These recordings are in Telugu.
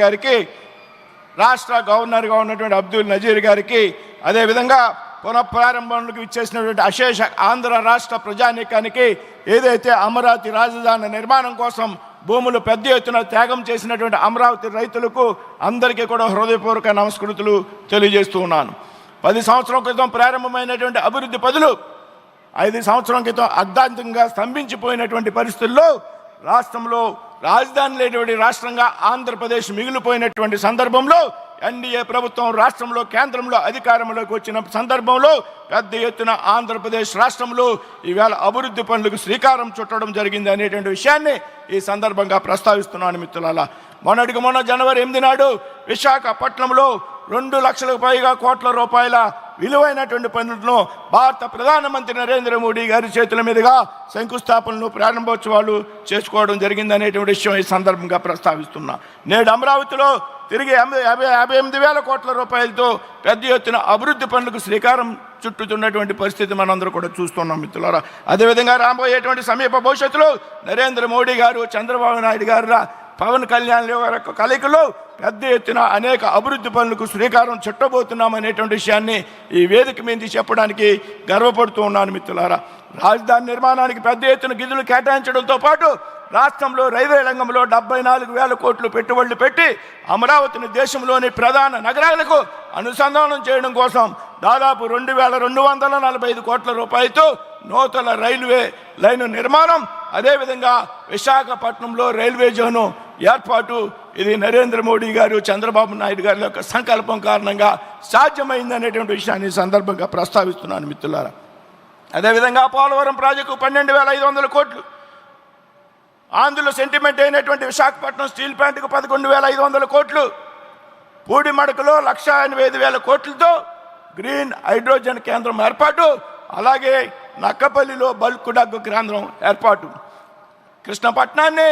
గారికి, రాష్ట్ర గవర్నర్గా ఉన్నటువంటి అబ్దుల్ నజీర్ గారికి, అదేవిధంగా పునఃప్రారంభంలోకి ఇచ్చేసినటువంటి అశేష ఆంధ్ర రాష్ట్ర ప్రజానీకానికి, ఏదైతే అమరావతి రాజధాని నిర్మాణం కోసం భూములు పెద్ద ఎత్తున త్యాగం చేసినటువంటి అమరావతి రైతులకు అందరికీ కూడా హృదయపూర్వక నమస్కృతులు తెలియజేస్తూ ఉన్నాను. 10 సంవత్సరాల క్రితం ప్రారంభమైనటువంటి అభివృద్ధి పనులు 5 సంవత్సరాల క్రితం అర్ధాంతంగా స్తంభించిపోయినటువంటి పరిస్థితుల్లో రాష్ట్రంలో రాజధాని లేనటువంటి రాష్ట్రంగా ఆంధ్రప్రదేశ్ మిగిలిపోయినటువంటి సందర్భంలో ఎన్డీఏ ప్రభుత్వం రాష్ట్రంలో కేంద్రంలో అధికారంలోకి వచ్చిన సందర్భంలో పెద్ద ఎత్తున ఆంధ్రప్రదేశ్ రాష్ట్రంలో ఈవేళ అభివృద్ధి పనులకు శ్రీకారం చుట్టడం జరిగింది అనేటువంటి విషయాన్ని ఈ సందర్భంగా ప్రస్తావిస్తున్నాను మిత్రులారా. మొన్న జనవరి 8 నాడు విశాఖపట్నంలో 2 లక్షలకు పైగా కోట్ల రూపాయల విలువైనటువంటి పనులను భారత ప్రధానమంత్రి నరేంద్ర మోడీ గారి చేతుల మీదుగా శంకుస్థాపనలు ప్రారంభోత్సవాలు చేసుకోవడం జరిగిందనేటువంటి విషయం ఈ సందర్భంగా ప్రస్తావిస్తున్నా. నేడు అమరావతిలో తిరిగి 58,000 కోట్ల రూపాయలతో పెద్ద ఎత్తున అభివృద్ధి పనులకు శ్రీకారం చుట్టుతున్నటువంటి పరిస్థితి మనందరూ కూడా చూస్తున్నాం మిత్రులారా. అదేవిధంగా రాబోయేటువంటి సమీప భవిష్యత్తులో నరేంద్ర మోడీ గారు, చంద్రబాబు నాయుడు గారు, పవన్ కళ్యాణ్ గారి కలయికలో పెద్ద ఎత్తున అనేక అభివృద్ధి పనులకు శ్రీకారం చుట్టబోతున్నాం అనేటువంటి విషయాన్ని ఈ వేదిక మీద చెప్పడానికి గర్వపడుతూ ఉన్నాను మిత్రులారా. రాజధాని నిర్మాణానికి పెద్ద ఎత్తున నిధులు కేటాయించడంతో పాటు రాష్ట్రంలో రైల్వే రంగంలో 74,000 కోట్లు పెట్టుబడులు పెట్టి అమరావతిని దేశంలోని ప్రధాన నగరాలకు అనుసంధానం చేయడం కోసం దాదాపు 2,245 కోట్ల రూపాయలతో నూతన రైల్వే లైను నిర్మాణం, అదేవిధంగా విశాఖపట్నంలో రైల్వే జోను ఏర్పాటు, ఇది నరేంద్ర మోడీ గారు, చంద్రబాబు నాయుడు గారి యొక్క సంకల్పం కారణంగా సాధ్యమైందనేటువంటి విషయాన్ని సందర్భంగా ప్రస్తావిస్తున్నాను మిత్రులారా. అదేవిధంగా పోలవరం ప్రాజెక్టు 12,500 కోట్లు, ఆంధ్రలో సెంటిమెంట్ అయినటువంటి విశాఖపట్నం స్టీల్ ప్లాంట్కు 11,500 కోట్లు, పూడిమడకలో 1,85,000 కోట్లతో గ్రీన్ హైడ్రోజన్ కేంద్రం ఏర్పాటు, అలాగే నక్కపల్లిలో బల్క్ డ్రగ్ కేంద్రం ఏర్పాటు, కృష్ణపట్నాన్ని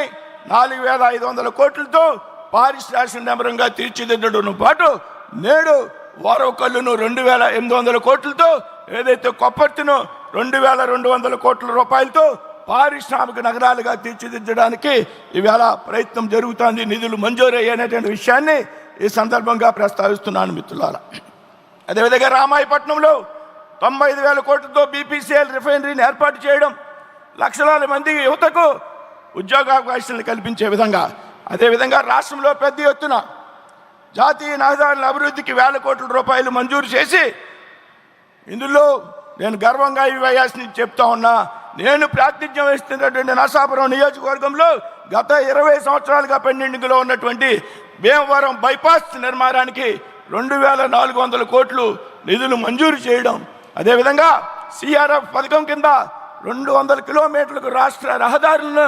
4,500 కోట్లతో పారిశ్రామిక నగరంగా తీర్చిదిద్దడంతో పాటు నేడు వారవకల్లును 2,800 కోట్లతో, ఏదైతే కొప్పర్తిను 2,200 కోట్ల రూపాయలతో పారిశ్రామిక నగరాలుగా తీర్చిదిద్దడానికి ఈవేళ ప్రయత్నం జరుగుతుంది. నిధులు మంజూరయ్యేటువంటి విషయాన్ని ఈ సందర్భంగా ప్రస్తావిస్తున్నాను మిత్రులారా. అదేవిధంగా రామాయపట్నంలో 95,000 కోట్లతో బీపీసీఎల్ రిఫైనరీని ఏర్పాటు చేయడం, లక్షలాది మంది యువతకు ఉద్యోగావకాశాలను కల్పించే విధంగా, అదేవిధంగా రాష్ట్రంలో పెద్ద ఎత్తున జాతీయ రహదారుల అభివృద్ధికి 1,000 కోట్ల రూపాయలు మంజూరు చేసి, ఇందులో నేను గర్వంగా ఈ వయస్సుని చెప్తా ఉన్నా, నేను ప్రాతినిధ్యం వహిస్తున్నటువంటి నరసాపురం నియోజకవర్గంలో గత 20 సంవత్సరాలుగా పెండింగ్లో ఉన్నటువంటి భీమవరం బైపాస్ నిర్మాణానికి 2,400 కోట్లు నిధులు మంజూరు చేయడం, అదేవిధంగా సిఆర్ఎఫ్ పథకం కింద 200 కిలోమీటర్లకు రాష్ట్ర రహదారులను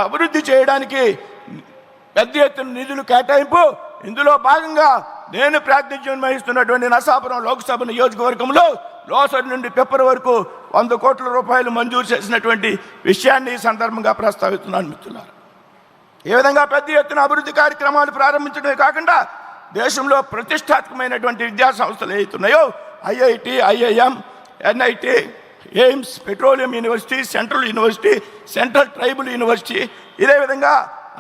అభివృద్ధి చేయడానికి పెద్ద ఎత్తున నిధులు కేటాయింపు. ఇందులో భాగంగా నేను ప్రాతినిధ్యం వహిస్తున్నటువంటి నరసాపురం లోక్సభ నియోజకవర్గంలో లోసర్ నుండి పెప్పర్ వరకు 100 కోట్ల రూపాయలు మంజూరు చేసినటువంటి విషయాన్ని ఈ సందర్భంగా ప్రస్తావిస్తున్నాను మిత్రులారా. ఏ విధంగా పెద్ద ఎత్తున అభివృద్ధి కార్యక్రమాలు ప్రారంభించడమే కాకుండా దేశంలో ప్రతిష్టాత్మకమైనటువంటి విద్యా సంస్థలు ఏవైతున్నాయో IIT, IIM, NIT, AIIMS, petroleum university, central university, central tribal university, ఇదే విధంగా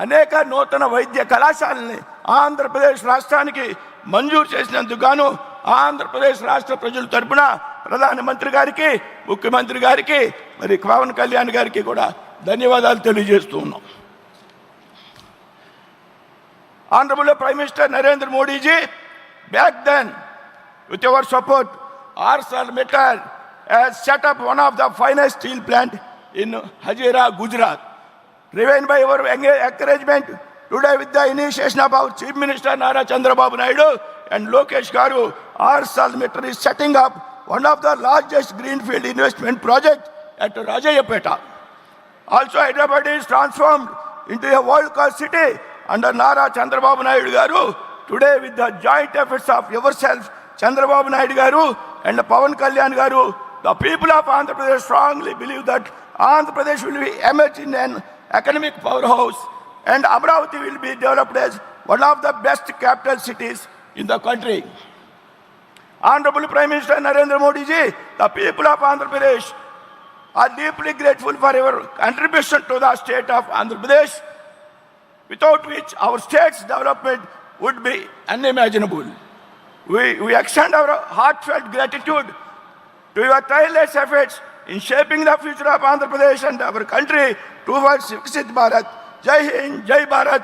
అనేక నూతన వైద్య కళాశాలని ఆంధ్రప్రదేశ్ రాష్ట్రానికి మంజూరు చేసినందుకు గాను ఆంధ్రప్రదేశ్ రాష్ట్ర ప్రజల తరపున ప్రధానమంత్రి గారికి, ముఖ్యమంత్రి గారికి, మరి పవన్ కళ్యాణ్ గారికి కూడా ధన్యవాదాలు తెలియజేస్తూ ఉన్నాం. Honorable Prime Minister Narendra Modi ji, back then, with your support, ArcelorMittal has set up one of the finest steel plant in Hazira, Gujarat. Driven by your encouragement, today with the initiation of our Chief Minister Nara Chandrababu Naidu and Lokesh Garu, ArcelorMittal is setting up one of the largest greenfield investment project at Rajayapeta. Also, Hyderabad is transformed into a world-class city under Nara Chandrababu Naidu Garu. Today, with the joint efforts of yourself, Chandrababu Naidu Garu and Pawan Kalyan Garu, the people of Andhra Pradesh strongly believe that Andhra Pradesh will be emerge in an economic powerhouse and Amravati will be developed as one of the best capital cities in the country. Honorable Prime Minister Narendra Modi ji, the people of Andhra Pradesh are deeply grateful for your contribution to the state of Andhra Pradesh, without which our state's development would be unimaginable. We extend our heartfelt gratitude to your tireless efforts in shaping the future of Andhra Pradesh and our country towards Viksit Bharat. Jai Hind, Jai Bharat.